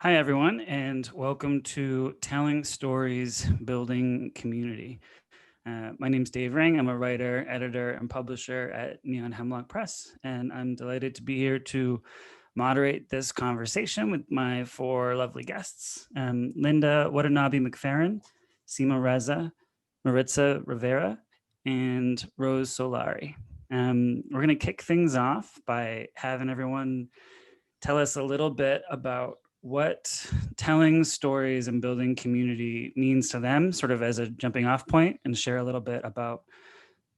Hi, everyone, and welcome to Telling Stories, Building Community. My name's Dave Ring. I'm a writer, editor, and publisher at Neon Hemlock Press, and I'm delighted to be here to moderate this conversation with my four lovely guests, Linda Watanabe McFerrin, Seema Reza, Maritza Rivera, and Rose Solari. We're going to kick things off by having everyone tell us a little bit about what telling stories and building community means to them, sort of as a jumping off point, and share a little bit about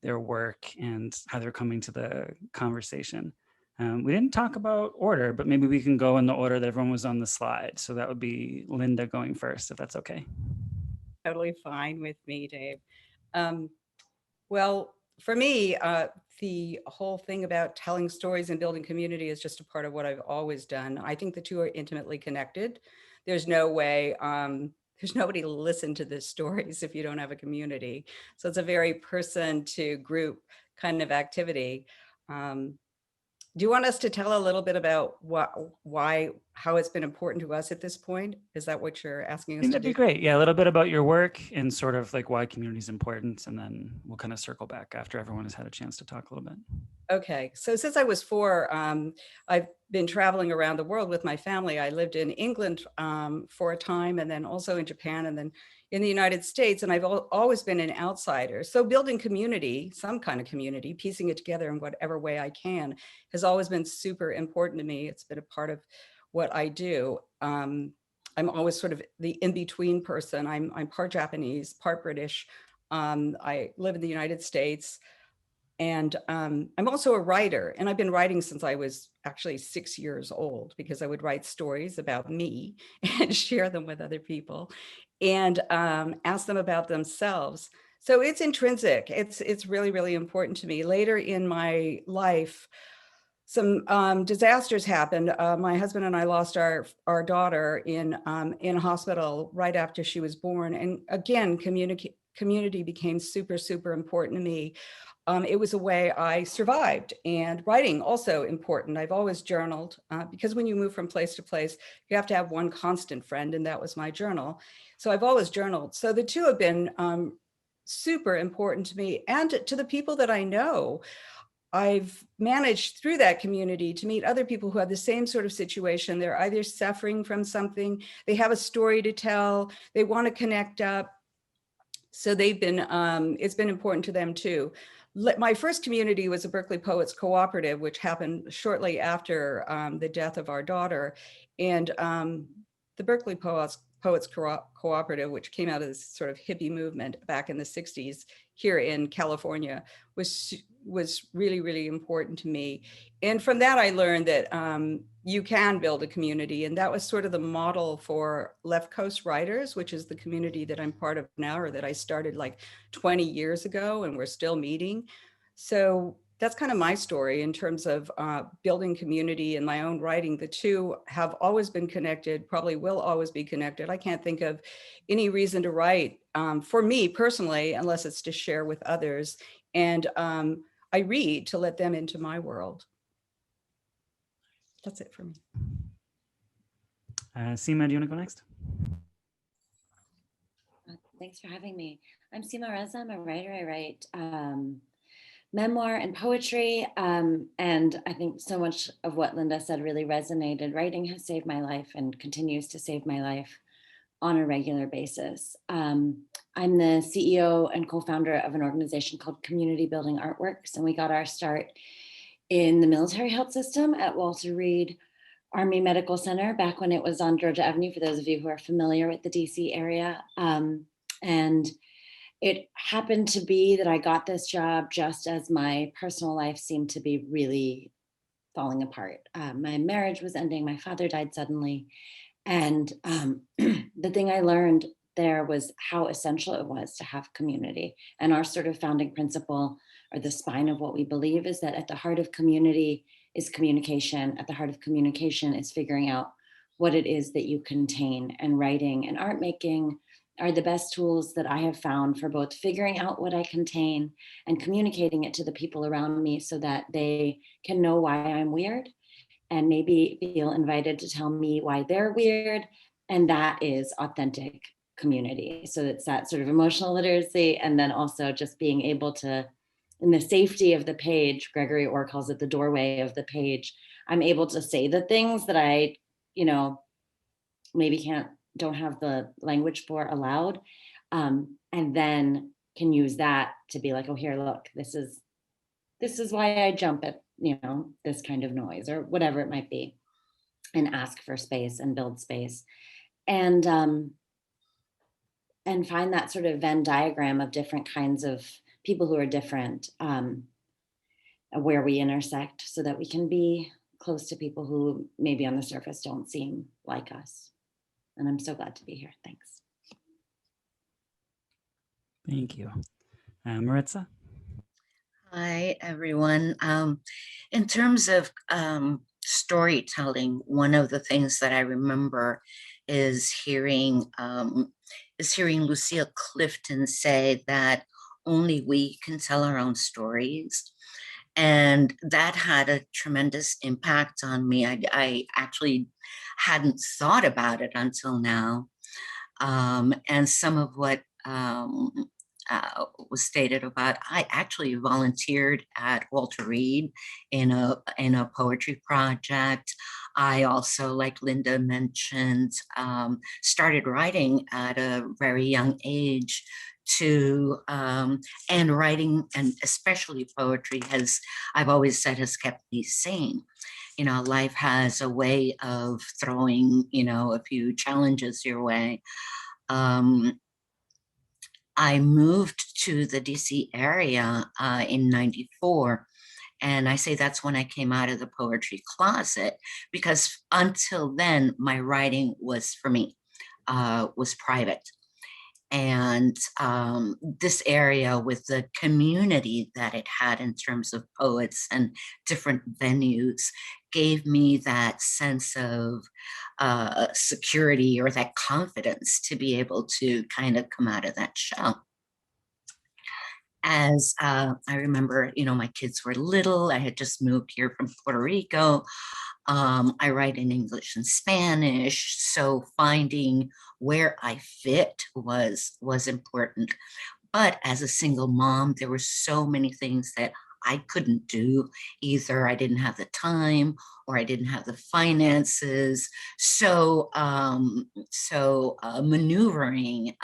their work and how they're coming to the conversation. We didn't talk about order, but maybe we can go in the order that everyone was on the slide. So that would be Linda going first, if that's okay. Totally fine with me, Dave. Um, well, for me, the whole thing about telling stories and building community is just a part of what I've always done. I think the two are intimately connected. There's no way, there's nobody to listen to the stories if you don't have a community. So it's a very person to group kind of activity. Um, do you want us to tell a little bit about why, how it's been important to us at this point? Is that what you're asking I us think to that'd be do? great. Yeah, a little bit about your work and sort of like why community is important. And then we'll kind of circle back after everyone has had a chance to talk a little bit. Okay, so since I was four, I've been traveling around the world with my family. I lived in England for a time, and then also in Japan, and then in the United States. And I've always been an outsider. So building community, some kind of community, piecing it together in whatever way I can, has always been super important to me. It's been a part of what I do. I'm always sort of the in-between person. I'm part Japanese, part British. I live in the United States. And I'm also a writer, and I've been writing since I was actually 6 years old, because I would write stories about me and share them with other people and ask them about themselves. So it's intrinsic. It's really, really important to me. Later in my life, some disasters happened. My husband and I lost our daughter in a hospital right after she was born. And again, community became super, super important to me. It was a way I survived, and writing also important. I've always journaled because when you move from place to place, you have to have one constant friend, and that was my journal. So I've always journaled. So the two have been super important to me and to the people that I know. I've managed through that community to meet other people who have the same sort of situation. They're either suffering from something, they have a story to tell, they want to connect up. So they've been, it's been important to them too. My first community was a Berkeley Poets Cooperative, which happened shortly after the death of our daughter. And the Berkeley Poets Cooperative, which came out of this sort of hippie movement back in the 60s here in California, was really, really important to me. And from that, I learned that you can build a community. And that was sort of the model for Left Coast Writers, which is the community that I'm part of now, or that I started like 20 years ago, and we're still meeting. So that's kind of my story in terms of building community in my own writing. The two have always been connected, probably will always be connected. I can't think of any reason to write for me personally, unless it's to share with others. And I read to let them into my world. That's it for me. Seema, do you want to go next? Thanks for having me. I'm Seema Reza. I'm a writer. I write memoir and poetry. And I think so much of what Linda said really resonated. Writing has saved my life and continues to save my life on a regular basis. I'm the CEO and co-founder of an organization called Community Building Artworks. And we got our start in the military health system at Walter Reed Army Medical Center back when it was on Georgia Avenue, for those of you who are familiar with the DC area. And it happened to be that I got this job just as my personal life seemed to be really falling apart. My marriage was ending, my father died suddenly. And the thing I learned there was how essential it was to have community. And our sort of founding principle, or the spine of what we believe, is that at the heart of community is communication. At the heart of communication is figuring out what it is that you contain. And writing and art making are the best tools that I have found for both figuring out what I contain and communicating it to the people around me so that they can know why I'm weird and maybe feel invited to tell me why they're weird. And that is authentic community. So it's that sort of emotional literacy, and then also just being able to, in the safety of the page, Gregory Orr calls it the doorway of the page, I'm able to say the things that I, maybe don't have the language for aloud, and then can use that to be like, oh, here, look, this is why I jump at this kind of noise or whatever it might be, and ask for space and build space, and find that sort of Venn diagram of different kinds of people who are different, where we intersect, so that we can be close to people who maybe on the surface don't seem like us. And I'm so glad to be here. Thanks. Thank you. Maritza? Hi, everyone. In terms of storytelling, one of the things that I remember is hearing Lucille Clifton say that only we can tell our own stories. And that had a tremendous impact on me. I actually hadn't thought about it until now. And some of what was stated about, I actually volunteered at Walter Reed in a poetry project. I also, like Linda mentioned, started writing at a very young age and writing, and especially poetry, I've always said, has kept me sane. Life has a way of throwing, a few challenges your way. I moved to the DC area in '94. And I say that's when I came out of the poetry closet, because until then, my writing was, for me, was private. And this area, with the community that it had in terms of poets and different venues, gave me that sense of security, or that confidence to be able to kind of come out of that shell. As I remember, my kids were little. I had just moved here from Puerto Rico. I write in English and Spanish, so finding where I fit was important. But as a single mom, there were so many things that I couldn't do. Either I didn't have the time, or I didn't have the finances. So maneuvering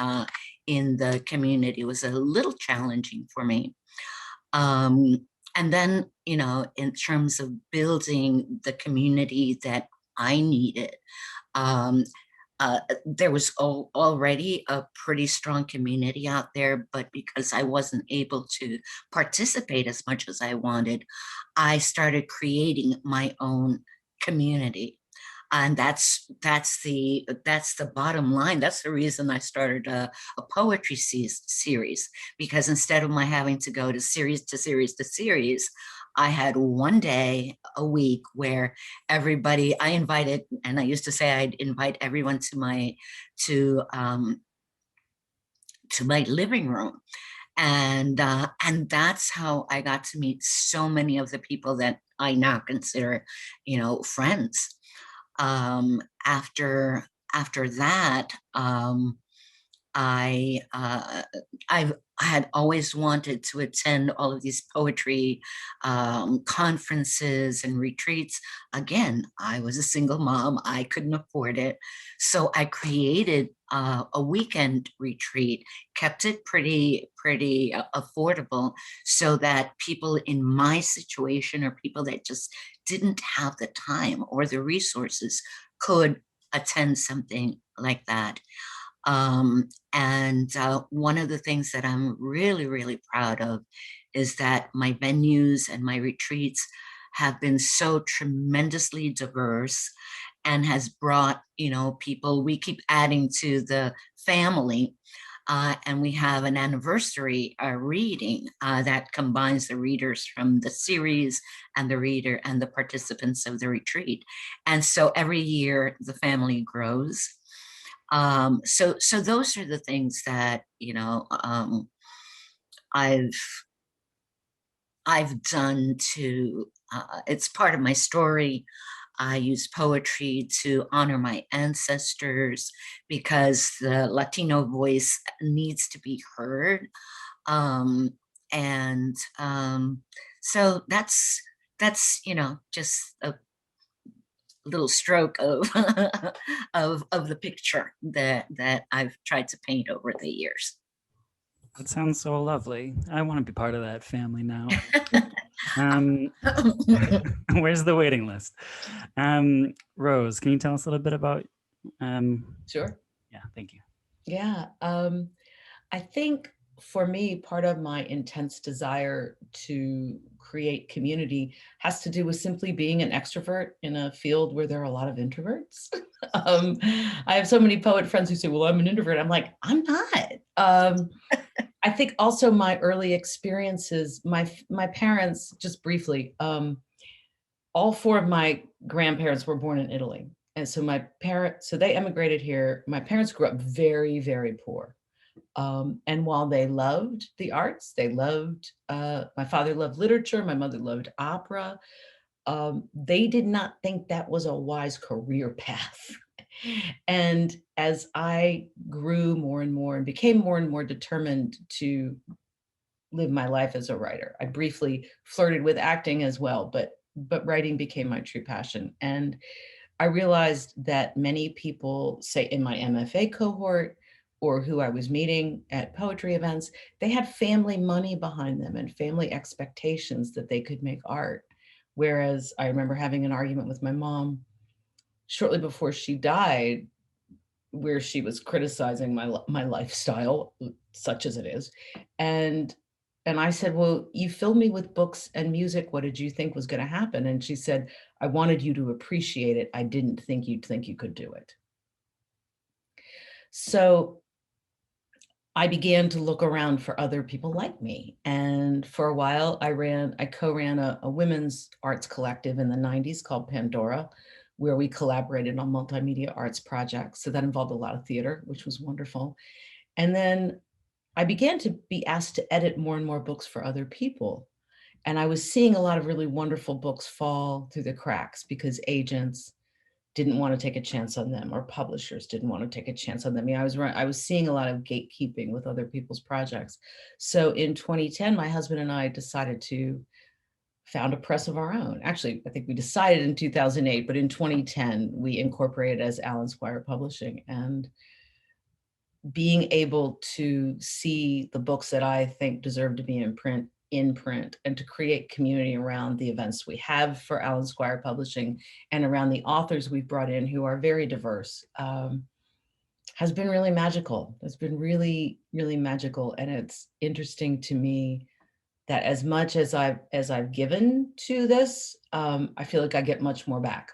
in the community was a little challenging for me. And then, in terms of building the community that I needed, there was already a pretty strong community out there, but because I wasn't able to participate as much as I wanted, I started creating my own community. And that's the bottom line. That's the reason I started a poetry series, because instead of my having to go to series to series to series, I had one day a week where I invited, and I used to say I'd invite everyone to my living room. And that's how I got to meet so many of the people that I now consider, friends. After that, I had always wanted to attend all of these poetry conferences and retreats. Again, I was a single mom. I couldn't afford it. So I created a weekend retreat, kept it pretty affordable, so that people in my situation, or people that just didn't have the time or the resources, could attend something like that. And one of the things that I'm really, really proud of is that my venues and my retreats have been so tremendously diverse, and has brought, people. We keep adding to the family. And we have an anniversary reading that combines the readers from the series and the reader and the participants of the retreat. And so every year the family grows. So those are the things that, I've done to, it's part of my story. I use poetry to honor my ancestors because the Latino voice needs to be heard. Um, and so that's just a little stroke of of the picture that I've tried to paint over the years. That sounds so lovely. I want to be part of that family now. Where's the waiting list? Rose, can you tell us a little bit about? Sure. Yeah, thank you. Yeah. I think for me, part of my intense desire to create community has to do with simply being an extrovert in a field where there are a lot of introverts. I have so many poet friends who say, well, I'm an introvert. I'm like, I'm not. I think also my early experiences, my parents, just briefly, all four of my grandparents were born in Italy. And so so they emigrated here. My parents grew up very, very poor. And while they loved the arts, they loved, my father loved literature, my mother loved opera. They did not think that was a wise career path. And as I grew more and more and became more and more determined to live my life as a writer, I briefly flirted with acting as well, but writing became my true passion. And I realized that many people, say in my MFA cohort or who I was meeting at poetry events, they had family money behind them and family expectations that they could make art. Whereas I remember having an argument with my mom shortly before she died, where she was criticizing my lifestyle, such as it is. And I said, well, you filled me with books and music. What did you think was going to happen? And she said, I wanted you to appreciate it. I didn't think you'd think you could do it. So I began to look around for other people like me. And for a while, I co-ran a women's arts collective in the 90s called Pandora, where we collaborated on multimedia arts projects. So that involved a lot of theater, which was wonderful. And then I began to be asked to edit more and more books for other people. And I was seeing a lot of really wonderful books fall through the cracks because agents didn't want to take a chance on them, or publishers didn't want to take a chance on them. I mean, I was seeing a lot of gatekeeping with other people's projects. So in 2010, my husband and I decided to found a press of our own. Actually, I think we decided in 2008, but in 2010, we incorporated as Allen Squire Publishing. And being able to see the books that I think deserve to be in print, and to create community around the events we have for Allen Squire Publishing and around the authors we've brought in who are very diverse, has been really magical. It's been really, really magical. And it's interesting to me that as much as I've given to this, I feel like I get much more back,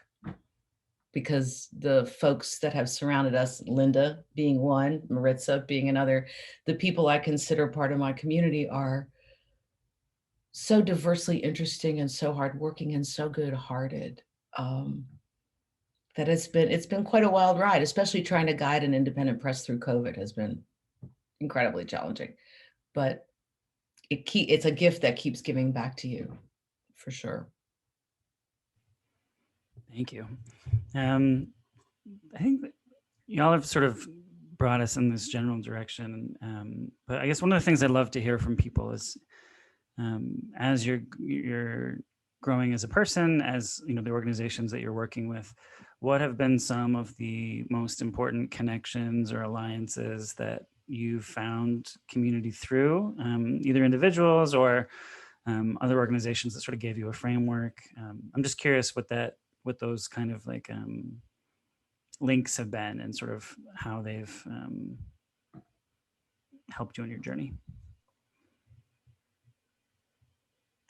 because the folks that have surrounded us, Linda being one, Maritza being another, the people I consider part of my community are so diversely interesting and so hardworking and so good-hearted, that it's been quite a wild ride. Especially trying to guide an independent press through COVID has been incredibly challenging, but it's a gift that keeps giving back to you, for sure. Thank you. I think that y'all have sort of brought us in this general direction, but I guess one of the things I'd love to hear from people is, as you're growing as a person, as you know, the organizations that you're working with, what have been some of the most important connections or alliances that you've found community through, either individuals or other organizations that sort of gave you a framework? I'm just curious what those kind of like links have been and sort of how they've helped you on your journey.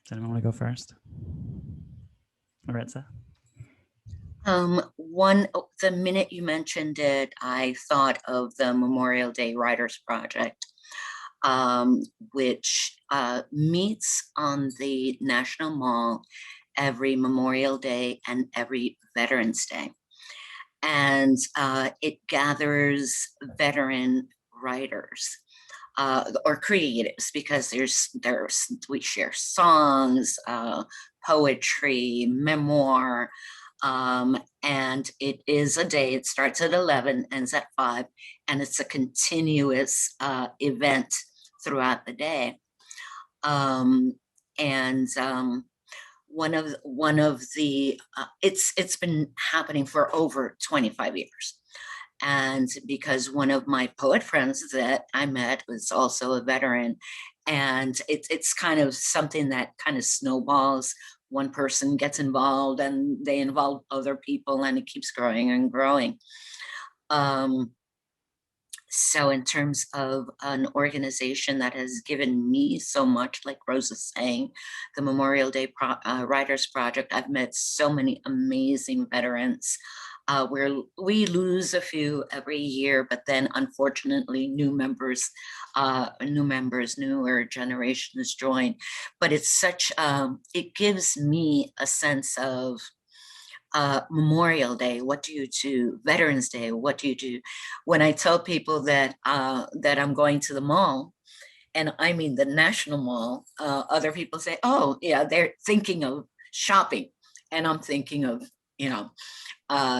Does anyone want to go first? Maritza? The minute you mentioned it, I thought of the Memorial Day Writers Project, which meets on the National Mall every Memorial Day and every Veterans Day. And it gathers veteran writers or creatives, because we share songs, poetry, memoir, And it is a day. It starts at 11, ends at 5, and it's a continuous event throughout the day. And one of the it's been happening for over 25 years. And because one of my poet friends that I met was also a veteran, and it's kind of something that kind of snowballs. One person gets involved and they involve other people, and it keeps growing and growing. So in terms of an organization that has given me so much, like Rose is saying, the Memorial Day Writers Project, I've met so many amazing veterans. Where we lose a few every year, but then unfortunately newer generations join. But it's such, it gives me a sense of Memorial Day, what do you do? Veterans Day, what do you do? When I tell people that that I'm going to the mall, and I mean the National Mall, other people say, "Oh, yeah, they're thinking of shopping," and I'm thinking of, you know,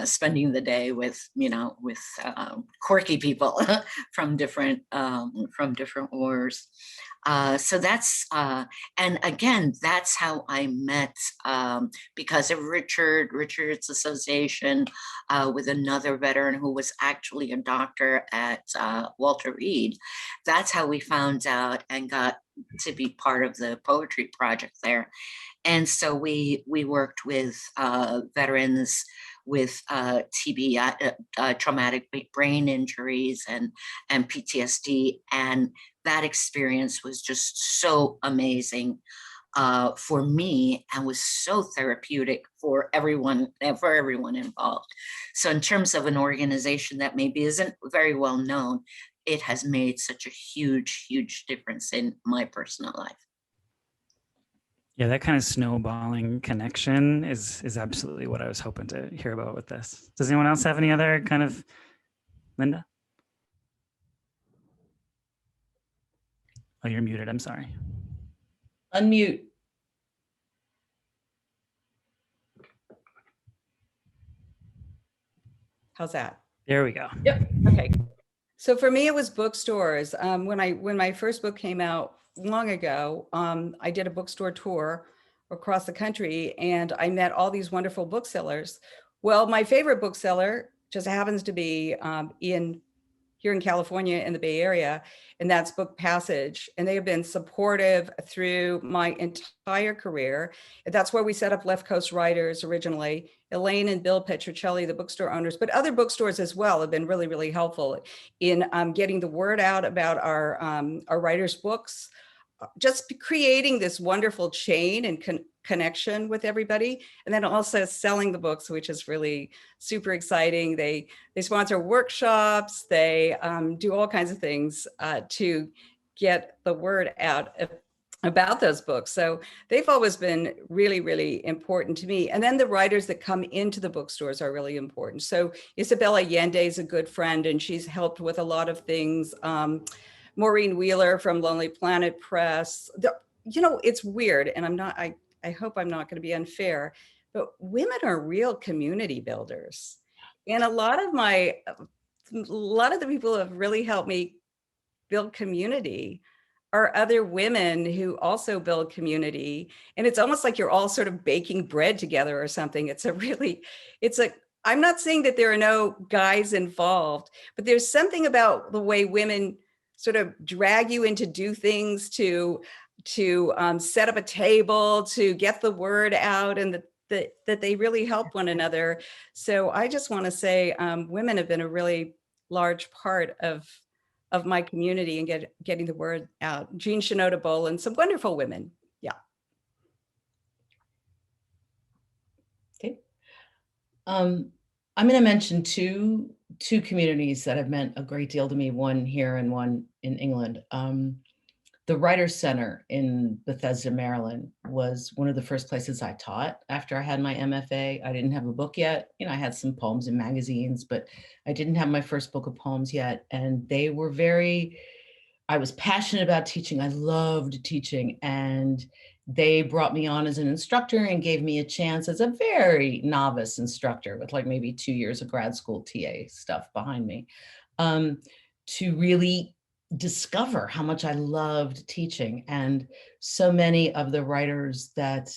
spending the day with, quirky people from different wars. So that's and again, that's how I met, because of Richard's association with another veteran who was actually a doctor at Walter Reed. That's how we found out and got to be part of the poetry project there. And so we worked with veterans with TB, traumatic brain injuries, and PTSD, and that experience was just so amazing for me, and was so therapeutic for everyone involved. So in terms of an organization that maybe isn't very well known, it has made such a huge difference in my personal life. Yeah, that kind of snowballing connection is absolutely what I was hoping to hear about with this. Does anyone else have any other kind of, Linda? Oh, you're muted. I'm sorry. Unmute. How's that? There we go. Yep. Okay. So for me, it was bookstores. When my first book came out long ago, I did a bookstore tour across the country, and I met all these wonderful booksellers. Well, my favorite bookseller just happens to be here in California in the Bay Area, and that's Book Passage. And they have been supportive through my entire career. That's where we set up Left Coast Writers originally. Elaine and Bill Petruccelli, the bookstore owners, but other bookstores as well, have been really helpful in getting the word out about our writers' books, just creating this wonderful chain and connection with everybody, and then also selling the books, which is really super exciting. They sponsor workshops, they do all kinds of things to get the word out about those books. So they've always been really important to me. And then the writers that come into the bookstores are really important. So Isabella Allende is a good friend, and she's helped with a lot of things. Maureen Wheeler from Lonely Planet Press. It's weird, and I hope I'm not going to be unfair, but women are real community builders. And a lot of the people who have really helped me build community are other women who also build community. And it's almost like you're all sort of baking bread together or something. I'm not saying that there are no guys involved, but there's something about the way women sort of drag you into do things, to set up a table, to get the word out, and that they really help one another. So I just want to say women have been a really large part of my community and getting the word out. Jean Shinoda Boland, some wonderful women. Yeah. Okay. I'm going to mention two communities that have meant a great deal to me, one here and one in England. The Writers Center in Bethesda, Maryland was one of the first places I taught after I had my MFA. I didn't have a book yet. I had some poems in magazines, but I didn't have my first book of poems yet. And they were I was passionate about teaching. I loved teaching. And they brought me on as an instructor and gave me a chance as a very novice instructor with like maybe 2 years of grad school TA stuff behind me, to really discover how much I loved teaching. And so many of the writers that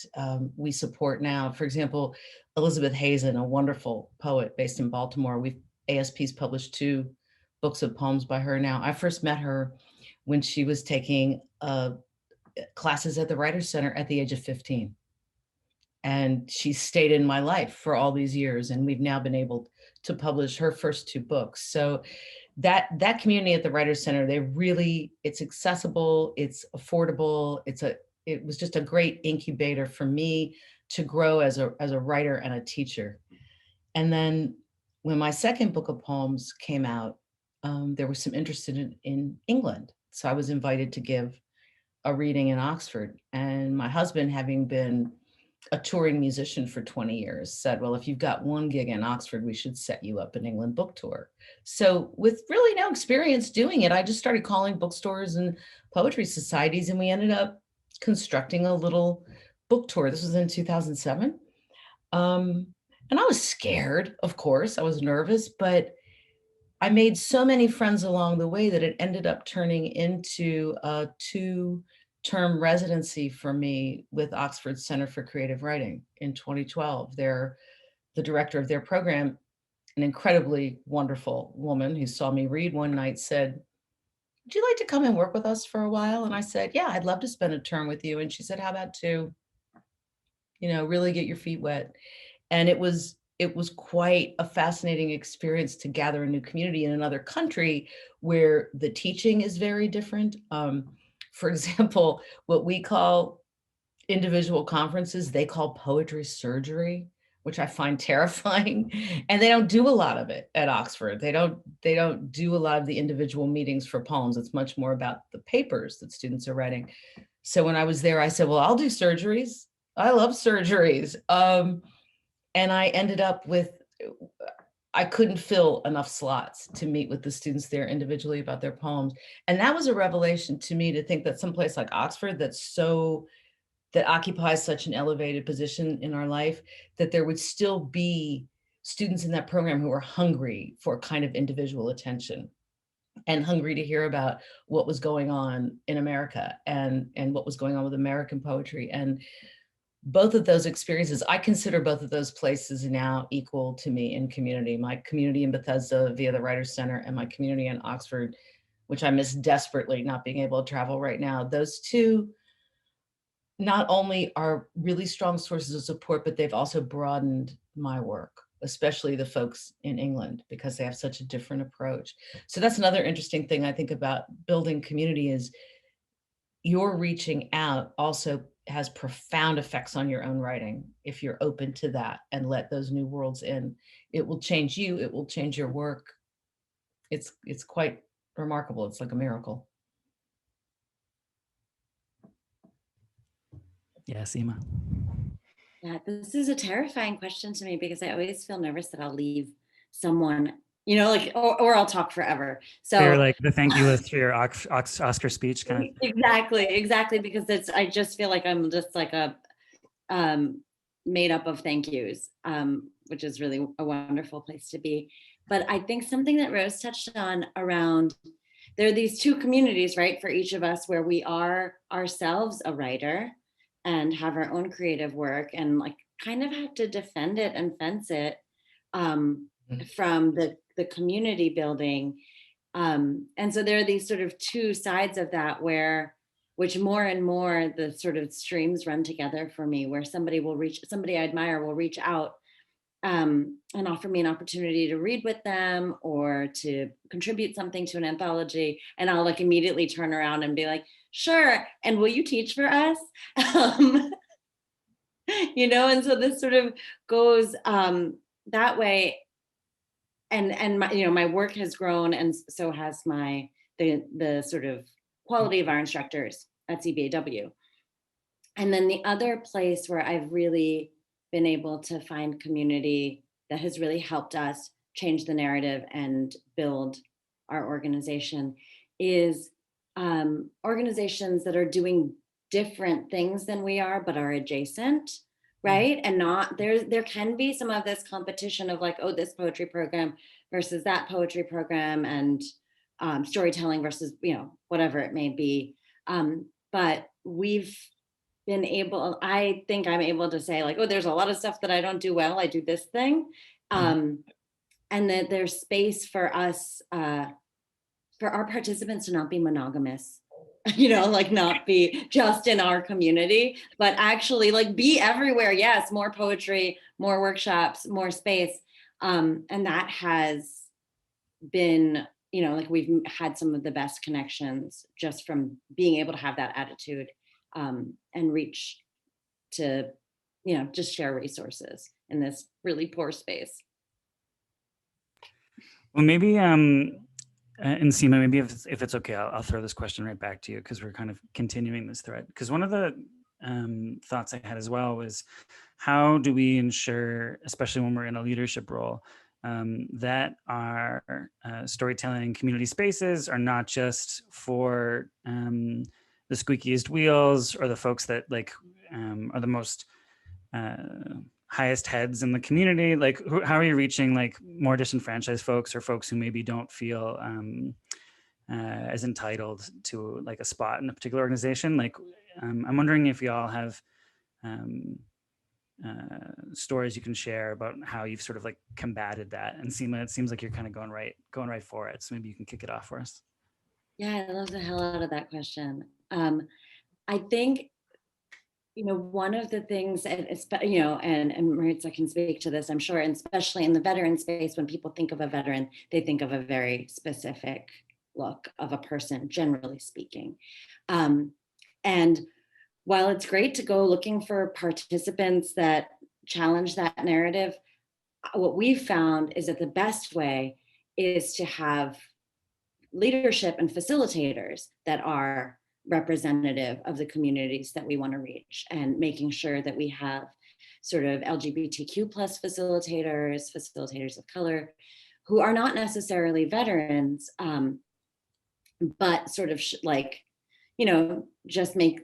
we support now, for example, Elizabeth Hazen, a wonderful poet based in Baltimore. ASP's published 2 books of poems by her now. I first met her when she was taking classes at the Writers Center at the age of 15. And she stayed in my life for all these years. And we've now been able to publish her first 2 books. So that community at the Writers Center, it's accessible, it's affordable, it was just a great incubator for me to grow as a writer and a teacher. And then when my second book of poems came out, there was some interest in England. So I was invited to give a reading in Oxford. And my husband, having been a touring musician for 20 years, said, well, if you've got one gig in Oxford, we should set you up an England book tour. So with really no experience doing it, I just started calling bookstores and poetry societies, and we ended up constructing a little book tour. This was in 2007. And I was scared, of course, I was nervous, but I made so many friends along the way that it ended up turning into a 2-term residency for me with Oxford Center for Creative Writing in 2012. The director of their program, an incredibly wonderful woman who saw me read one night, said, would you like to come and work with us for a while? And I said, yeah, I'd love to spend a term with you. And she said, how about to, really get your feet wet. And it was quite a fascinating experience to gather a new community in another country where the teaching is very different. For example, what we call individual conferences, they call poetry surgery, which I find terrifying. And they don't do a lot of it at Oxford. They don't do a lot of the individual meetings for poems. It's much more about the papers that students are writing. So when I was there, I said, well, I'll do surgeries. I love surgeries. And I ended up I couldn't fill enough slots to meet with the students there individually about their poems. And that was a revelation to me, to think that someplace like Oxford that occupies such an elevated position in our life, that there would still be students in that program who are hungry for kind of individual attention and hungry to hear about what was going on in America and what was going on with American poetry. And both of those experiences, I consider both of those places now equal to me in community. My community in Bethesda via the Writers Center, and my community in Oxford, which I miss desperately not being able to travel right now. Those 2 not only are really strong sources of support, but they've also broadened my work, especially the folks in England, because they have such a different approach. So that's another interesting thing I think about building community, is your reaching out also has profound effects on your own writing. If you're open to that and let those new worlds in, it will change you, it will change your work. It's quite remarkable. It's like a miracle. Yeah, Seema. Yeah, this is a terrifying question to me, because I always feel nervous that I'll leave someone, like, or I'll talk forever. So you're like the thank you list for your Oscar speech kind of. Exactly, because I just feel like I'm just like a made up of thank yous, which is really a wonderful place to be. But I think something that Rose touched on around, there are these 2 communities, right, for each of us, where we are ourselves a writer and have our own creative work, and like kind of have to defend it and fence it from the community building. And so there are these sort of 2 sides of that, which more and more the sort of streams run together for me, where somebody I admire will reach out and offer me an opportunity to read with them or to contribute something to an anthology. And I'll like immediately turn around and be like, sure. And will you teach for us? And so this sort of goes that way. And my work has grown, and so has the sort of quality of our instructors at CBAW. And then the other place where I've really been able to find community that has really helped us change the narrative and build our organization is organizations that are doing different things than we are, but are adjacent, right? And not there can be some of this competition of like, oh, this poetry program versus that poetry program, and storytelling versus, you know, whatever it may be. But we've been able, I think I'm able to say like, oh, there's a lot of stuff that I don't do well. I do this thing. And that there's space for us, for our participants to not be monogamous, you know, like not be just in our community, but actually like be everywhere. Yes, more poetry, more workshops, more space. And that has been, you know, like we've had some of the best connections just from being able to have that attitude, and reach to, you know, just share resources in this really poor space. Well, maybe, and Seema, maybe if it's okay, I'll throw this question right back to you, because we're kind of continuing this thread. Because one of the thoughts I had as well was, how do we ensure, especially when we're in a leadership role, that our storytelling community spaces are not just for the squeakiest wheels or the folks that like are the most highest heads in the community? Like, how are you reaching like more disenfranchised folks, or folks who maybe don't feel as entitled to like a spot in a particular organization? Like, I'm wondering if y'all have stories you can share about how you've sort of like combated that. And Seema, it seems like you're kind of going right for it. So maybe you can kick it off for us. Yeah, I love the hell out of that question. I think, you know, one of the things, and you know, and Maritza can speak to this, I'm sure, and especially in the veteran space, when people think of a veteran, they think of a very specific look of a person, generally speaking. And while it's great to go looking for participants that challenge that narrative, what we've found is that the best way is to have leadership and facilitators that are representative of the communities that we want to reach, and making sure that we have sort of LGBTQ plus facilitators of color, who are not necessarily veterans, but sort of like, you know, just make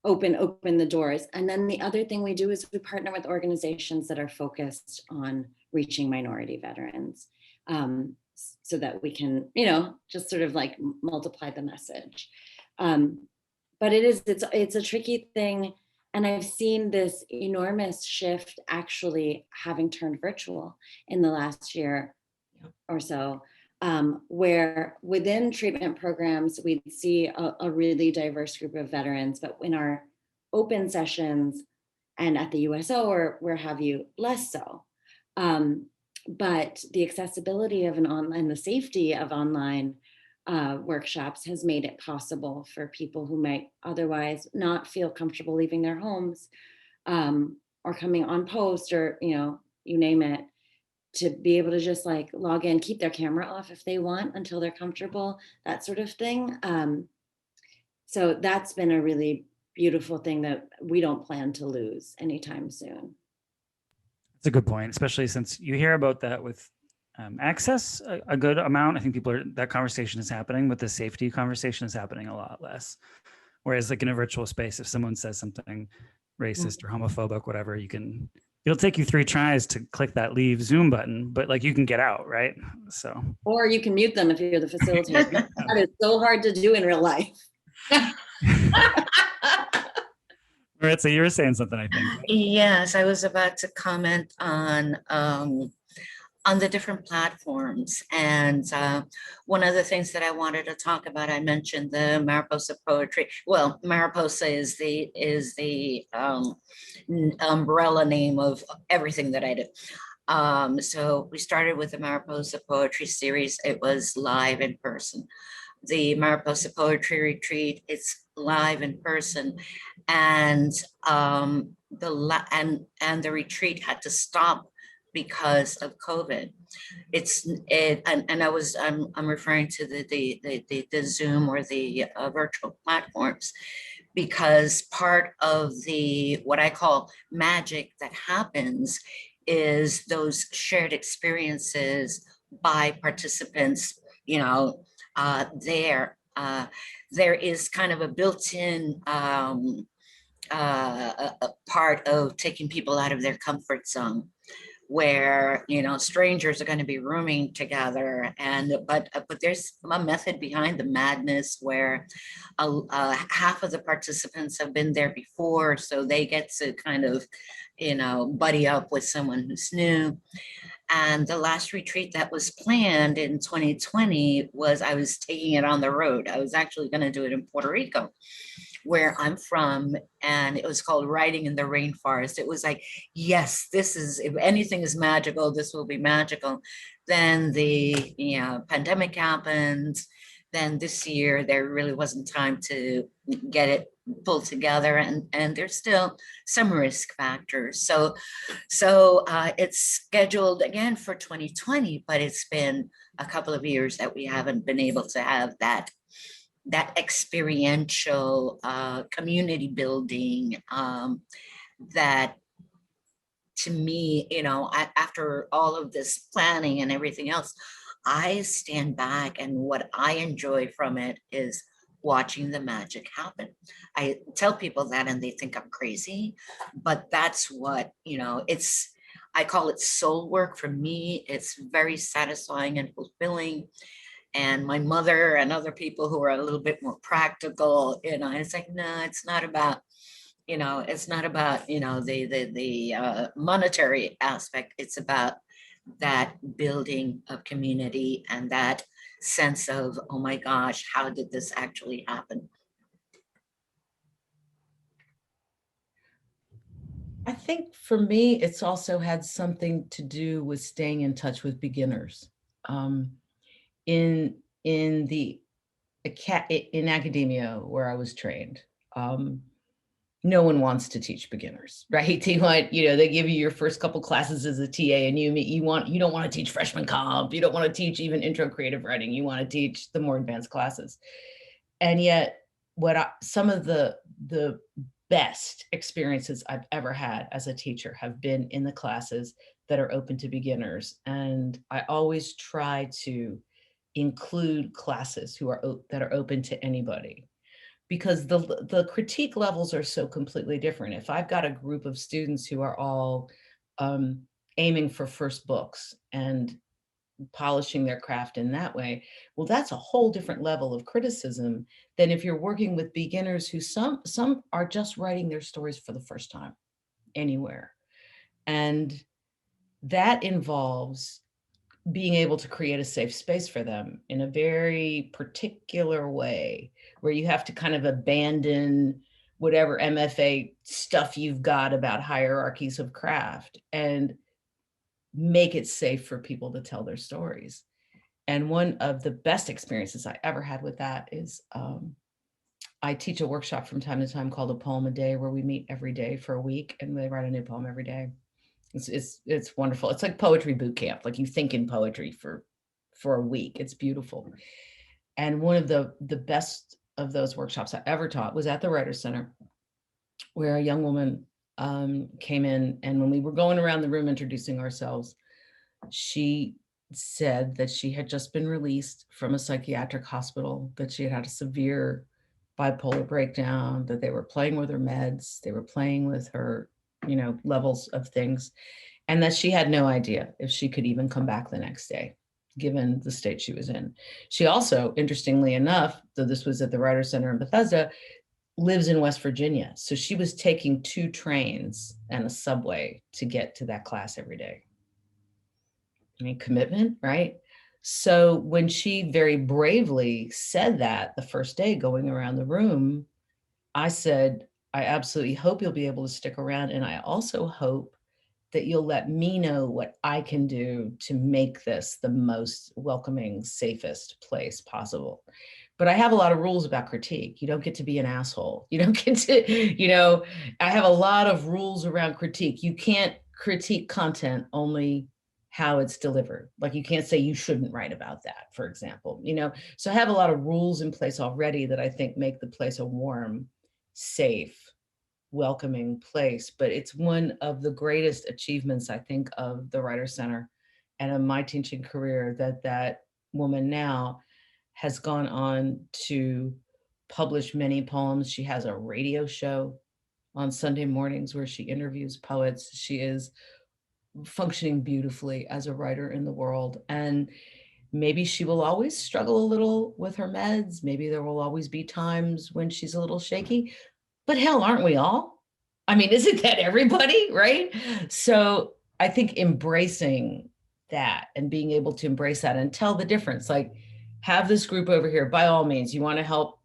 open the doors. And then the other thing we do is we partner with organizations that are focused on reaching minority veterans, so that we can, you know, just sort of like multiply the message. But it's a tricky thing. And I've seen this enormous shift actually having turned virtual in the last year or so, where within treatment programs, we see a really diverse group of veterans, but in our open sessions and at the USO or where have you, less so. But the accessibility of an online, the safety of online workshops has made it possible for people who might otherwise not feel comfortable leaving their homes, or coming on post, or, you know, you name it, to be able to just like log in, keep their camera off if they want until they're comfortable, that sort of thing. So that's been a really beautiful thing that we don't plan to lose anytime soon. That's a good point, especially since you hear about that with access a good amount. I think that conversation is happening, but the safety conversation is happening a lot less. Whereas like in a virtual space, if someone says something racist or homophobic, whatever, it'll take you 3 tries to click that leave Zoom button, but like you can get out, right? So, or you can mute them if you're the facilitator. That is so hard to do in real life. Maritza, you were saying something, I think. Yes, I was about to comment on the different platforms. And one of the things that I wanted to talk about, I mentioned the Mariposa Poetry. Well, Mariposa is the umbrella name of everything that I do. So we started with the Mariposa Poetry Series. It was live in person. The Mariposa Poetry Retreat, it's live in person. And the retreat had to stop because of COVID. I'm referring to the Zoom or the virtual platforms, because part of the what I call magic that happens is those shared experiences by participants, you know, there There is kind of a built-in a part of taking people out of their comfort zone, where strangers are going to be rooming together, and but there's a method behind the madness where half of the participants have been there before, so they get to kind of buddy up with someone who's new. And the last retreat that was planned in 2020 was, I was taking it on the road. I was actually going to do it in Puerto Rico, where I'm from, and it was called Riding in the Rainforest. It was like, yes, this is, if anything is magical, this will be magical. Then the pandemic happened. Then this year, there really wasn't time to get it pulled together, and there's still some risk factors. So it's scheduled again for 2020, but it's been a couple of years that we haven't been able to have that experiential community building that, to me, after all of this planning and everything else, I stand back, and what I enjoy from it is watching the magic happen. I tell people that and they think I'm crazy, but that's what, I call it soul work. For me, it's very satisfying and fulfilling. And my mother and other people who are a little bit more practical, it's like, no, it's not about, the monetary aspect. It's about that building of community and that sense of, oh my gosh, how did this actually happen? I think for me, it's also had something to do with staying in touch with beginners. Um, in the in academia where I was trained, no one wants to teach beginners, right? They want, they give you your first couple classes as a TA, and you don't want to teach freshman comp, you don't want to teach even intro creative writing, you want to teach the more advanced classes. And yet, some of the best experiences I've ever had as a teacher have been in the classes that are open to beginners. And I always try to include classes that are open to anybody, because the critique levels are so completely different. If I've got a group of students who are all aiming for first books and polishing their craft in that way, well, that's a whole different level of criticism than if you're working with beginners who some are just writing their stories for the first time anywhere. And that involves being able to create a safe space for them in a very particular way, where you have to kind of abandon whatever MFA stuff you've got about hierarchies of craft and make it safe for people to tell their stories. And one of the best experiences I ever had with that is I teach a workshop from time to time called A Poem a Day, where we meet every day for a week and they write a new poem every day. It's wonderful. It's like poetry boot camp. Like, you think in poetry for a week. It's beautiful. And one of the best of those workshops I ever taught was at the Writers Center, where a young woman came in, and when we were going around the room introducing ourselves, she said that she had just been released from a psychiatric hospital, that she had had a severe bipolar breakdown, that they were playing with her meds, they were playing with her, levels of things, and that she had no idea if she could even come back the next day, given the state she was in. She also, interestingly enough, though this was at the Writers Center in Bethesda, lives in West Virginia. So she was taking 2 trains and a subway to get to that class every day. I mean, commitment, right? So when she very bravely said that the first day going around the room, I said, I absolutely hope you'll be able to stick around. And I also hope that you'll let me know what I can do to make this the most welcoming, safest place possible. But I have a lot of rules about critique. You don't get to be an asshole. You don't get to, I have a lot of rules around critique. You can't critique content, only how it's delivered. Like, you can't say you shouldn't write about that, for example, So I have a lot of rules in place already that I think make the place a warm, safe, welcoming place. But it's one of the greatest achievements, I think, of the Writers Center and of my teaching career, that woman now has gone on to publish many poems. She has a radio show on Sunday mornings where she interviews poets. She is functioning beautifully as a writer in the world. And maybe she will always struggle a little with her meds. Maybe there will always be times when she's a little shaky, but hell, aren't we all? I mean, isn't that everybody, right? So I think embracing that and being able to embrace that and tell the difference, like have this group over here, by all means, you want to help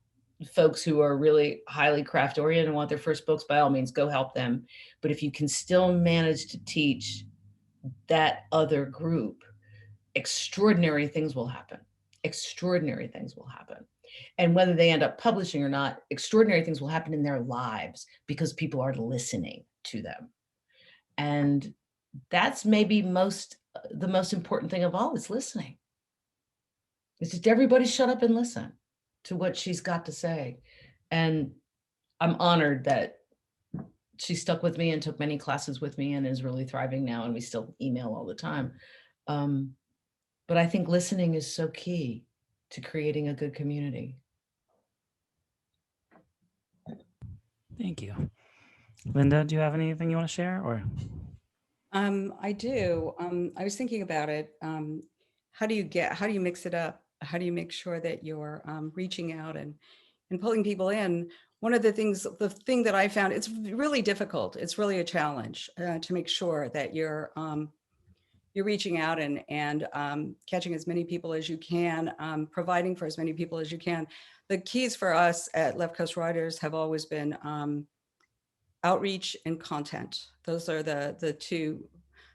folks who are really highly craft oriented and want their first books, by all means, go help them. But if you can still manage to teach that other group, extraordinary things will happen. Extraordinary things will happen. And whether they end up publishing or not, extraordinary things will happen in their lives because people are listening to them. And that's maybe the most important thing of all is listening. It's just everybody shut up and listen to what she's got to say. And I'm honored that she stuck with me and took many classes with me and is really thriving now. And we still email all the time. But I think listening is so key to creating a good community. Thank you. Linda, do you have anything you want to share or? I do. I was thinking about it. How do you mix it up? How do you make sure that you're reaching out and pulling people in? One of the thing that I found, it's really difficult. It's really a challenge to make sure that you're reaching out and catching as many people as you can, providing for as many people as you can. The keys for us at Left Coast Writers have always been outreach and content. Those are the two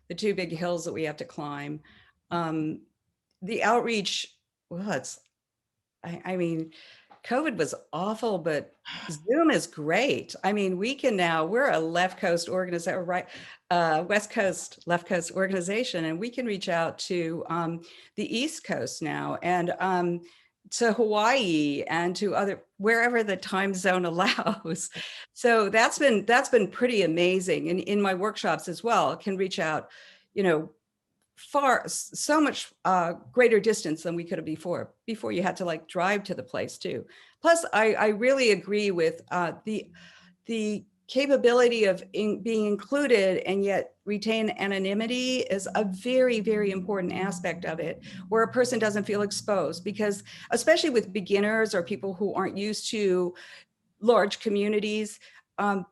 big hills that we have to climb. The outreach, well, I mean, COVID was awful, but Zoom is great. I mean, we're a Left Coast organization, right? West Coast, Left Coast organization, and we can reach out to the East Coast now and to Hawaii and to wherever the time zone allows. So that's been pretty amazing. And in my workshops as well, can reach out, so much greater distance than we could have before you had to like drive to the place too. Plus I really agree with the capability of being included and yet retain anonymity is a very, very important aspect of it, where a person doesn't feel exposed, because especially with beginners or people who aren't used to large communities,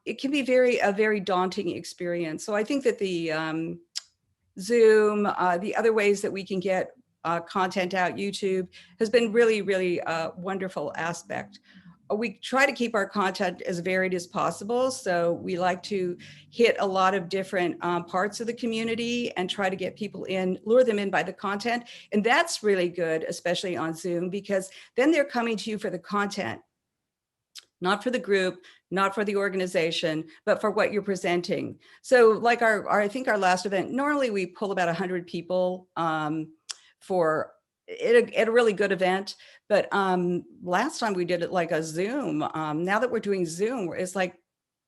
it can be a very daunting experience. So I think that the Zoom, the other ways that we can get content out, YouTube, has been really, really a wonderful aspect. We try to keep our content as varied as possible. So we like to hit a lot of different parts of the community and try to get people in, lure them in by the content. And that's really good, especially on Zoom, because then they're coming to you for the content, not for the group, not for the organization, but for what you're presenting. So like I think our last event, normally we pull about 100 people for at a really good event. But last time we did it like a Zoom. Now that we're doing Zoom, it's like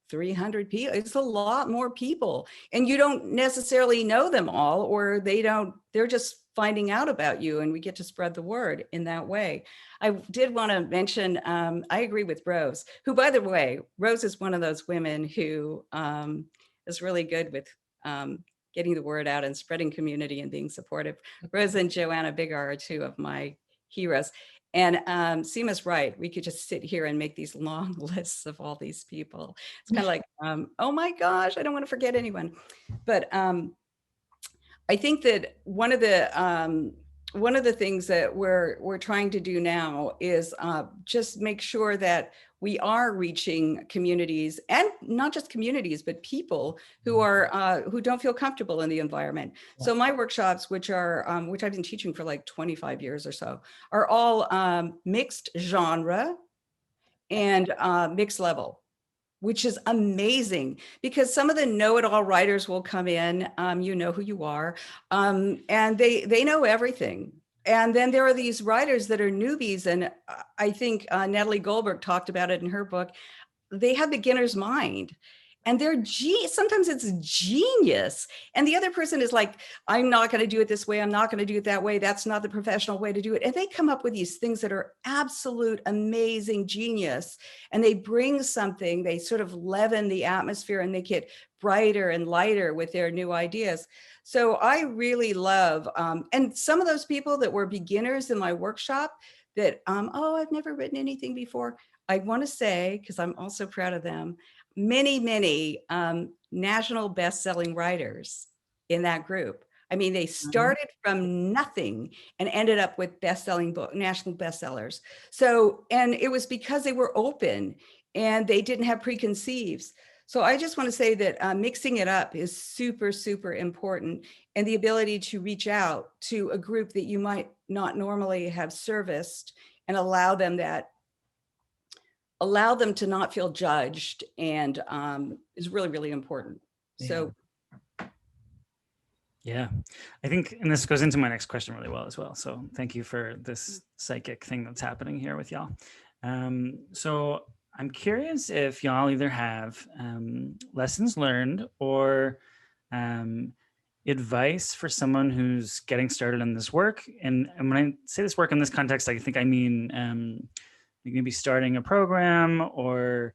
300 people. It's a lot more people. And you don't necessarily know them all, or they're just finding out about you, and we get to spread the word in that way. I did want to mention, I agree with Rose, who, by the way, Rose is one of those women who is really good with getting the word out and spreading community and being supportive. Rose and Joanna Bigar are two of my heroes. And Seema's right. We could just sit here and make these long lists of all these people. It's kind of like, oh my gosh, I don't want to forget anyone. But I think that one of the things that we're trying to do now is just make sure that we are reaching communities, and not just communities, but people who are who don't feel comfortable in the environment. Yeah. So my workshops, which I've been teaching for like 25 years or so, are all mixed genre and mixed level, which is amazing, because some of the know-it-all writers will come in, you know who you are, and they know everything. And then there are these writers that are newbies, and I think Natalie Goldberg talked about it in her book. They have beginner's mind, and sometimes it's genius. And the other person is like, I'm not going to do it this way. I'm not going to do it that way. That's not the professional way to do it. And they come up with these things that are absolute amazing genius. And they bring something, they sort of leaven the atmosphere and make it brighter and lighter with their new ideas. So I really love, and some of those people that were beginners in my workshop that, oh, I've never written anything before. I want to say, because I'm also proud of them, many national best-selling writers in that group. I mean, they started from nothing and ended up with best-selling book, national bestsellers. So, and it was because they were open and they didn't have preconceives. So I just want to say that mixing it up is super, super important. And the ability to reach out to a group that you might not normally have serviced and allow them to not feel judged and is really, really important. Yeah. So Yeah, I think, and this goes into my next question really well as well. So thank you for this psychic thing that's happening here with y'all. So I'm curious if y'all either have lessons learned or advice for someone who's getting started in this work. And when I say this work in this context, I think I mean like maybe starting a program or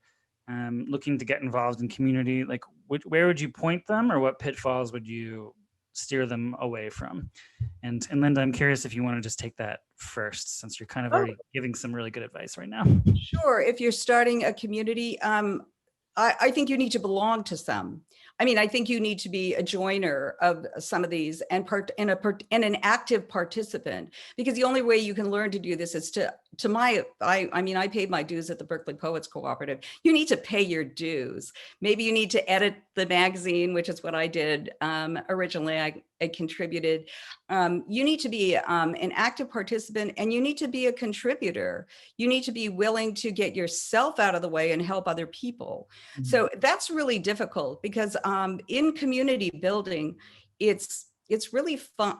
looking to get involved in community. Like where would you point them, or what pitfalls would you steer them away from? And Linda, I'm curious if you want to just take that first, since you're kind of already giving some really good advice right now. sure, if you're starting a community, I think you need to belong to some. I mean, I think you need to be a joiner of some of these and an active participant, because the only way you can learn to do this is I paid my dues at the Berkeley Poets Cooperative. You need to pay your dues. Maybe you need to edit the magazine, which is what I did originally. I contributed. You need to be an active participant, and you need to be a contributor. You need to be willing to get yourself out of the way and help other people. Mm-hmm. So that's really difficult, because in community building, it's really fun.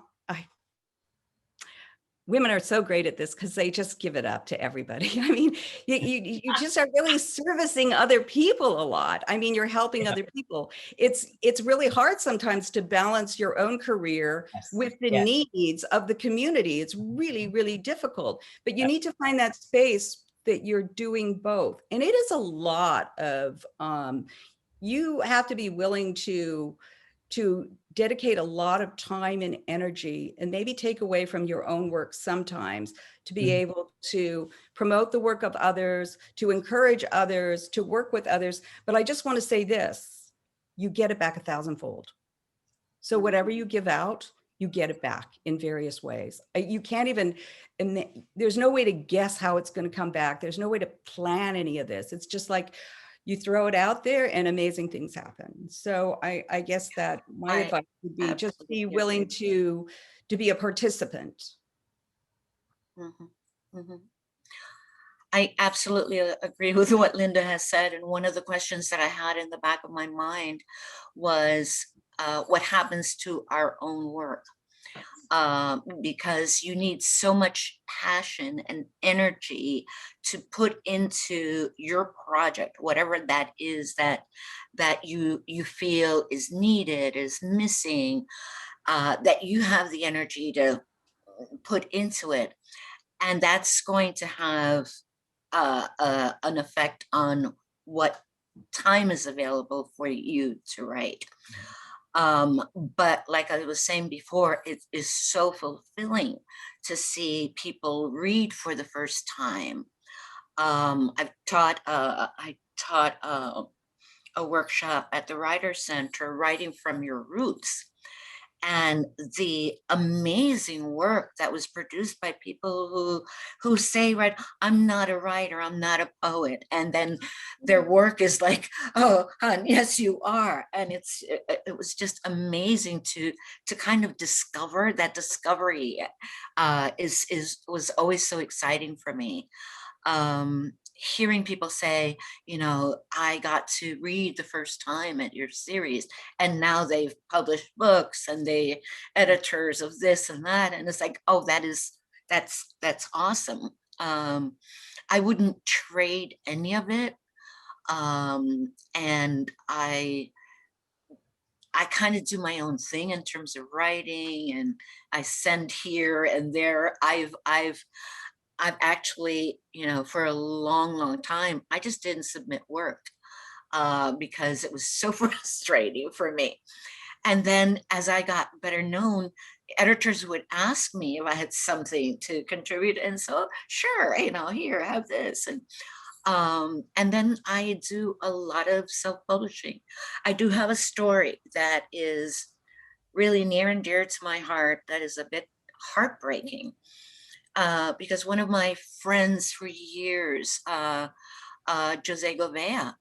Women are so great at this because they just give it up to everybody. I mean, you just are really servicing other people a lot. I mean, you're helping other people. It's really hard sometimes to balance your own career with the needs of the community. It's really, really difficult, but you need to find that space that you're doing both. And it is a lot of, you have to be willing to dedicate a lot of time and energy, and maybe take away from your own work sometimes, to be able to promote the work of others, to encourage others, to work with others. But I just want to say this, you get it back 1,000-fold. So whatever you give out, you get it back in various ways. You can't even, and there's no way to guess how it's going to come back. There's no way to plan any of this. It's just like, you throw it out there and amazing things happen. So I guess that my advice would be just be willing to be a participant. Mm-hmm. Mm-hmm. I absolutely agree with what Linda has said. And one of the questions that I had in the back of my mind was what happens to our own work? Because you need so much passion and energy to put into your project, whatever that is that you feel is needed, is missing, that you have the energy to put into it. And that's going to have an effect on what time is available for you to write. But like I was saying before, it is so fulfilling to see people read for the first time. I taught a workshop at the Writer Center, Writing from Your Roots. And the amazing work that was produced by people who say, right, I'm not a writer, I'm not a poet. And then their work is like, oh, hon, yes, you are. And it was just amazing to kind of discover that discovery was always so exciting for me. Hearing people say, you know, I got to read the first time at your series, and now they've published books and they editors of this and that. And it's like, oh, that's awesome. I wouldn't trade any of it And I kind of do my own thing in terms of writing, and I send here and there. I've actually, for a long, long time, I just didn't submit work because it was so frustrating for me. And then as I got better known, editors would ask me if I had something to contribute. And so, sure, here, have this. And then I do a lot of self-publishing. I do have a story that is really near and dear to my heart that is a bit heartbreaking. Because one of my friends for years, Jose Govea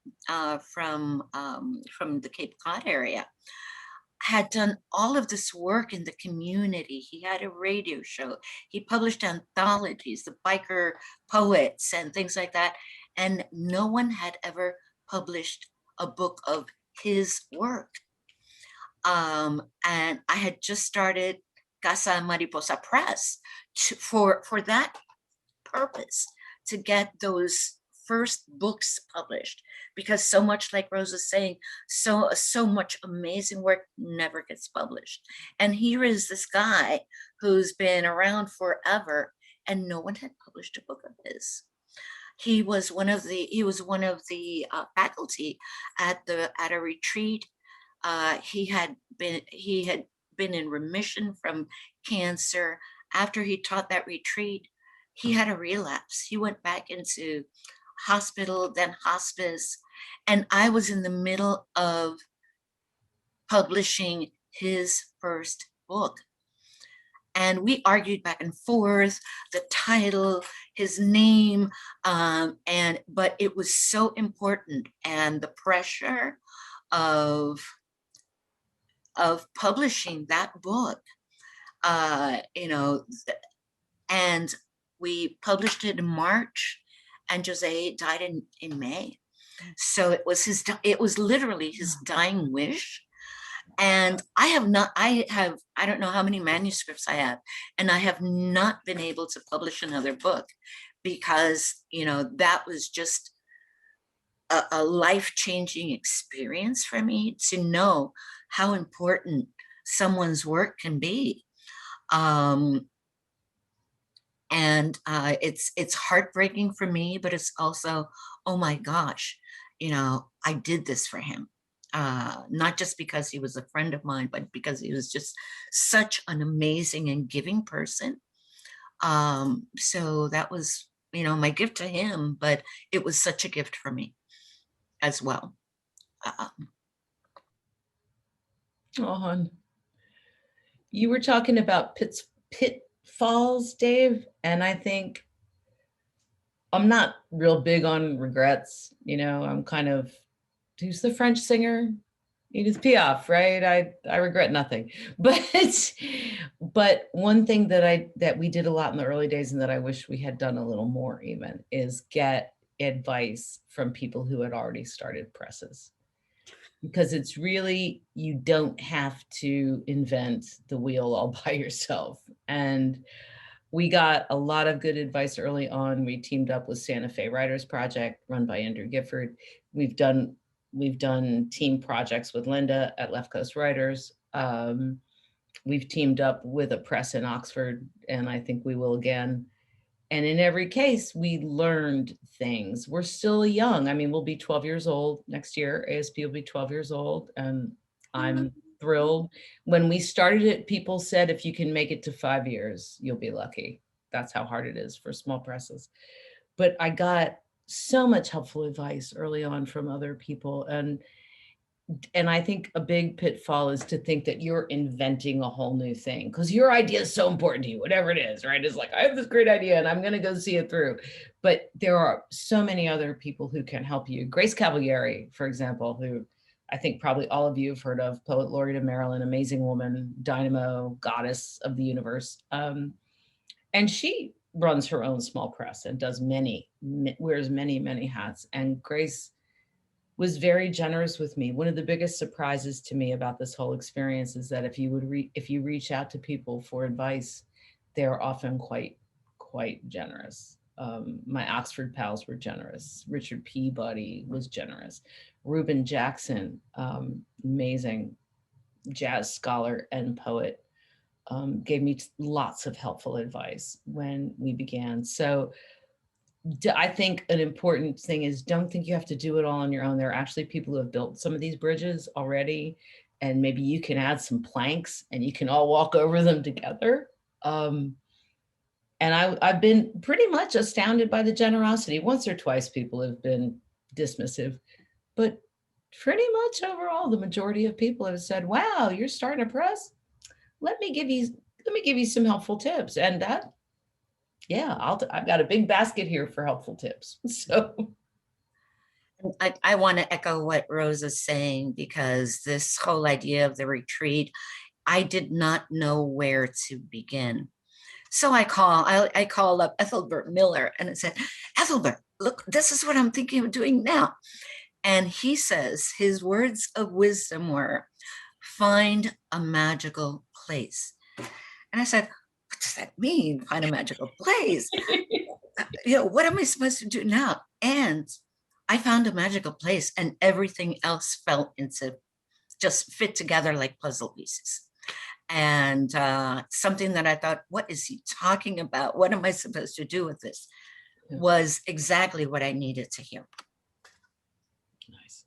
from the Cape Cod area, had done all of this work in the community. He had a radio show. He published anthologies, the biker poets and things like that. And no one had ever published a book of his work. And I had just started Casa Mariposa Press for that purpose, to get those first books published, because so much, like Rose is saying, so much amazing work never gets published. And here is this guy who's been around forever, and no one had published a book of his. He was one of the faculty at a retreat. He had been in remission from cancer. After he taught that retreat, he had a relapse. He went back into hospital, then hospice, and I was in the middle of publishing his first book. And we argued back and forth, the title, his name, but it was so important, and the pressure of publishing that book, and we published it in March, and Jose died in May. So it was literally his dying wish. And I don't know how many manuscripts I have, and I have not been able to publish another book because, that was just a life-changing experience for me, to know how important someone's work can be. And it's heartbreaking for me, but it's also, oh my gosh, I did this for him. Not just because he was a friend of mine, but because he was just such an amazing and giving person. So that was, my gift to him, but it was such a gift for me as well. Oh, hon. You were talking about pitfalls, Dave, and I think I'm not real big on regrets. I'm kind of, who's the French singer? Edith Piaf, right? I regret nothing. But one thing that we did a lot in the early days, and that I wish we had done a little more even, is get advice from people who had already started presses. Because it's really, you don't have to invent the wheel all by yourself. And we got a lot of good advice early on. We teamed up with Santa Fe Writers Project, run by Andrew Gifford. We've done team projects with Linda at Left Coast Writers. We've teamed up with a press in Oxford, and I think we will again. And in every case, we learned things. We're still young. I mean, we'll be 12 years old next year. ASP will be 12 years old, and I'm thrilled. When we started it, people said, if you can make it to 5 years, you'll be lucky. That's how hard it is for small presses. But I got so much helpful advice early on from other people. And I think a big pitfall is to think that you're inventing a whole new thing, because your idea is so important to you, whatever it is, right? It's like, I have this great idea and I'm going to go see it through. But there are so many other people who can help you. Grace Cavalieri, for example, who I think probably all of you have heard of, poet laureate of Maryland, amazing woman, dynamo, goddess of the universe. And she runs her own small press and wears many, many hats. And Grace was very generous with me. One of the biggest surprises to me about this whole experience is that if you reach out to people for advice, they're often quite generous. My Oxford pals were generous. Richard Peabody was generous. Reuben Jackson, amazing jazz scholar and poet, gave me lots of helpful advice when we began. So I think an important thing is don't think you have to do it all on your own. There are actually people who have built some of these bridges already, and maybe you can add some planks and you can all walk over them together. And I've been pretty much astounded by the generosity. Once or twice people have been dismissive, but pretty much overall, the majority of people have said, wow, you're starting a press? Let me give you some helpful tips. And that, yeah, I've got a big basket here for helpful tips. So I want to echo what Rose is saying, because this whole idea of the retreat, I did not know where to begin. So I called up Ethelbert Miller and I said, Ethelbert, look, this is what I'm thinking of doing now. And he says his words of wisdom were, find a magical place. And I said, what does that mean? Find a magical place? What am I supposed to do now? And I found a magical place, and everything else fell into, just fit together like puzzle pieces. And something that I thought, what is he talking about? What am I supposed to do with this? Was exactly what I needed to hear. nice.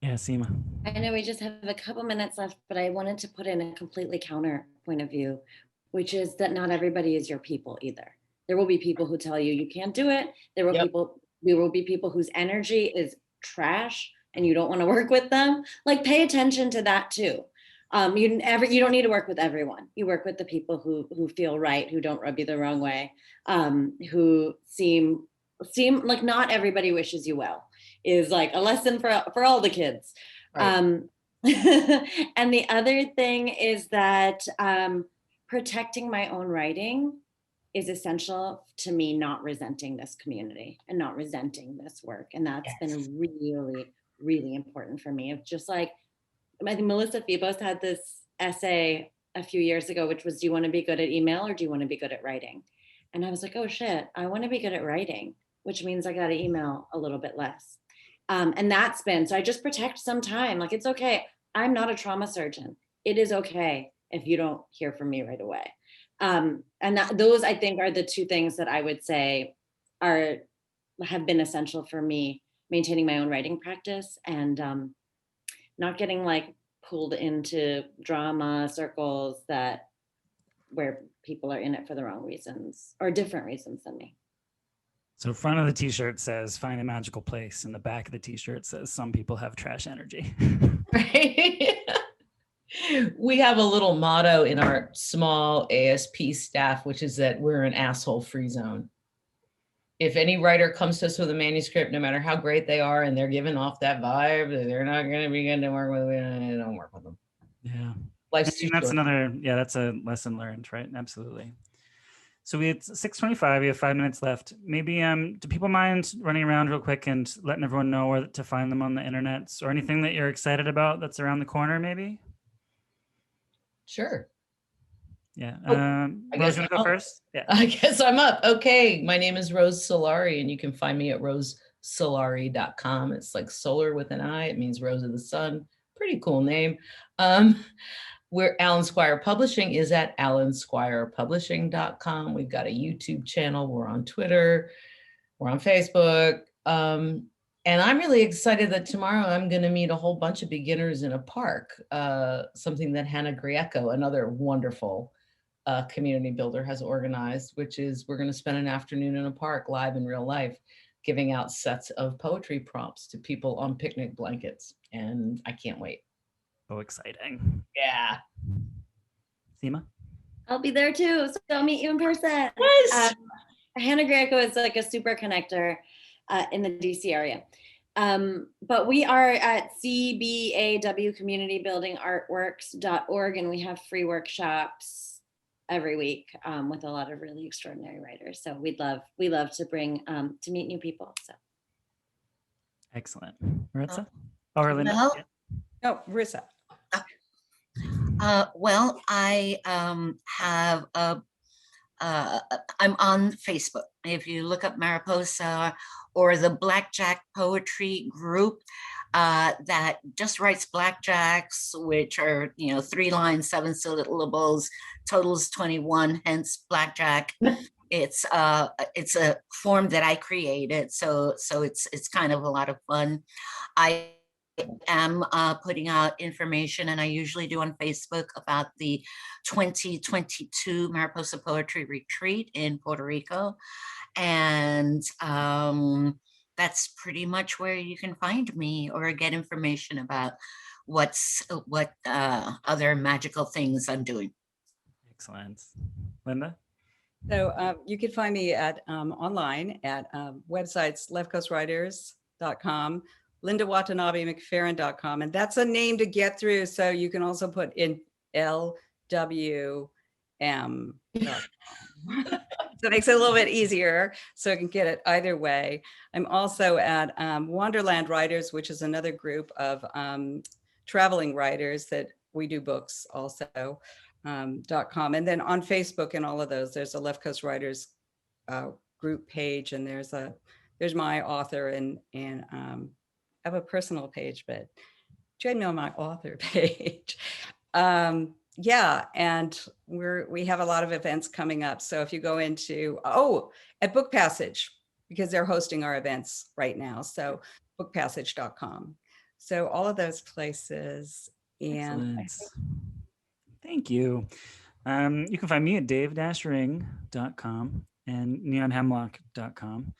Yeah, Seema. I know we just have a couple minutes left, but I wanted to put in a completely counter point of view, which is that not everybody is your people either. There will be people who tell you can't do it. There will be people whose energy is trash and you don't want to work with them. Like, pay attention to that too. You don't need to work with everyone. You work with the people who feel right, who don't rub you the wrong way, who seem like not everybody wishes you well, is like a lesson for all the kids. Right. And the other thing is that protecting my own writing is essential to me, not resenting this community and not resenting this work. And that's been really, really important for me. Of just like, I think Melissa Febos had this essay a few years ago, which was, do you want to be good at email or do you want to be good at writing? And I was like, oh shit, I want to be good at writing, which means I got to email a little bit less. And that's been, so I just protect some time. Like, it's okay. I'm not a trauma surgeon. It is okay if you don't hear from me right away. And those, I think, are the two things that I would say have been essential for me, maintaining my own writing practice and not getting like pulled into drama circles where people are in it for the wrong reasons or different reasons than me. So front of the t-shirt says, find a magical place. And the back of the t-shirt says, some people have trash energy. Right. We have a little motto in our small ASP staff, which is that we're an asshole-free zone. If any writer comes to us with a manuscript, no matter how great they are, and they're giving off that vibe, they're not going to be good to work with, don't work with them. Yeah. Life's too that's short. that's a lesson learned, right? Absolutely. So it's 6:25. We have 5 minutes left. Maybe do people mind running around real quick and letting everyone know where to find them on the internet, or anything that you're excited about that's around the corner, maybe? Sure. Yeah. I Rose, guess you want to go first? Yeah. I guess I'm up. Okay. My name is Rose Solari, and you can find me at rosesolari.com. It's like solar with an I. It means Rose of the Sun. Pretty cool name. Where Alan Squire Publishing is at alansquirepublishing.com. We've got a YouTube channel. We're on Twitter. We're on Facebook. And I'm really excited that tomorrow I'm going to meet a whole bunch of beginners in a park, something that Hannah Grieco, another wonderful community builder, has organized, which is we're going to spend an afternoon in a park live in real life, giving out sets of poetry prompts to people on picnic blankets. And I can't wait. So exciting. Yeah. Seema? I'll be there too. So I'll meet you in person. Yes. Hannah Greco is like a super connector in the DC area. But we are at CBAW Community Building Artworks.org, and we have free workshops every week with a lot of really extraordinary writers. So we love to bring to meet new people. So excellent. Maritza? Or Linda? Well, No, Rissa. well, I have a I'm on Facebook. If you look up Mariposa or the Blackjack Poetry Group, that just writes blackjacks, which are, 3 lines, 7 syllables, totals 21, hence blackjack. It's a form that I created, so it's kind of a lot of fun. I am putting out information, and I usually do on Facebook, about the 2022 Mariposa Poetry Retreat in Puerto Rico. And that's pretty much where you can find me or get information about what other magical things I'm doing. Excellent. Linda? So you can find me at online at websites leftcoastwriters.com, lindawatanabe.mcferrin.com, and that's a name to get through. So you can also put in LWM.com. So it makes it a little bit easier, so you can get it either way. I'm also at Wonderland Writers, which is another group of traveling writers that we do books also. .com, and then on Facebook and all of those, there's a Left Coast Writers group page, and there's my author, and I have a personal page, but join me on my author page. Yeah, and we have a lot of events coming up. So if you go into at Book Passage, because they're hosting our events right now, so bookpassage.com. So all of those places. And Excellent. Thank you. You can find me at dave-ring.com and neonhemlock.com.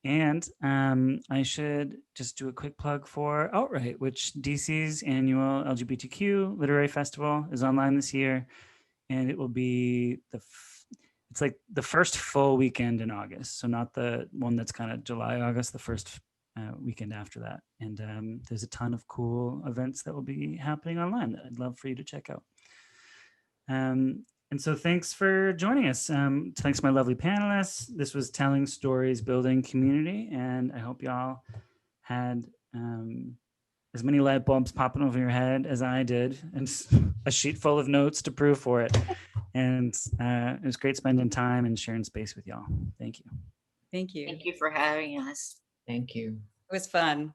And I should just do a quick plug for Outright, which DC's annual LGBTQ literary festival is online this year. And it will be it's like the first full weekend in August. So not the one that's kind of July, August, the first weekend after that. And there's a ton of cool events that will be happening online that I'd love for you to check out. And so thanks for joining us. Thanks to my lovely panelists. This was Telling Stories, Building Community. And I hope y'all had as many light bulbs popping over your head as I did, and a sheet full of notes to prove for it. And it was great spending time and sharing space with y'all. Thank you. thank you. Thank you for having us. Thank you. It was fun.